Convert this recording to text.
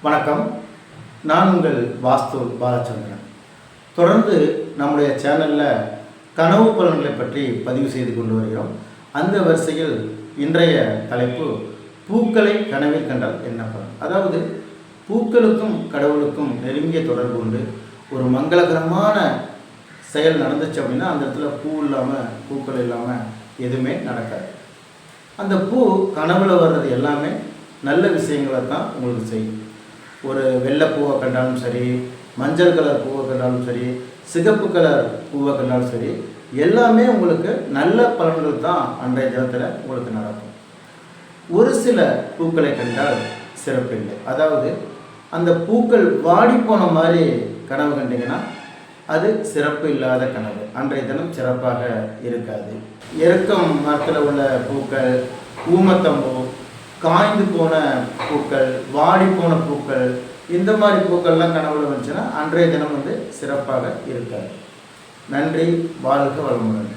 வணக்கம். நான் உங்கள் வாஸ்து பாலச்சந்திரன். தொடர்ந்து நம்முடைய சேனலில் கனவு பலன்களை பற்றி பதிவு செய்து கொண்டு வருகிறோம். அந்த வரிசையில் இன்றைய தலைப்பு பூக்களை கனவில் கண்டால் என்ன பலன். அதாவது பூக்களுக்கும் கடவுளுக்கும் நெருங்கிய தொடர்பு உண்டு. ஒரு மங்களகரமான செயல் நடந்துச்சு அப்படின்னா அந்த இடத்துல பூ இல்லாமல் பூக்கள் இல்லாமல் எதுவுமே நடக்காது. அந்த பூ கனவுல வர்றது எல்லாமே நல்ல விஷயங்களை தான் உங்களுக்கு செய்யும். ஒரு வெள்ளை பூவை கண்டாலும் சரி, மஞ்சள் கலர் பூவை கண்டாலும் சரி, சிகப்பு கலர் பூவை கண்டாலும் சரி, எல்லாமே உங்களுக்கு நல்ல பலன்கள் தான் அன்றைய தினத்தில் உங்களுக்கு நடக்கும். ஒரு சில பூக்களை கண்டால் சிறப்பு இல்லை. அதாவது அந்த பூக்கள் வாடி போன மாதிரி கனவு கண்டிங்கன்னா அது சிறப்பு இல்லாத கனவு. அன்றைய தினம் சிறப்பாக இருக்காது. எருக்கம் மரத்தில் உள்ள பூக்கள், ஊமத்தம்பூ, காய்ந்து போன பூக்கள், வாடி போன பூக்கள், இந்த மாதிரி பூக்கள்லாம் கனவுல வந்துச்சுன்னா அன்றைய தினம் சிறப்பாக இருக்காது. நன்றி. வாழ்க வளமுடன்.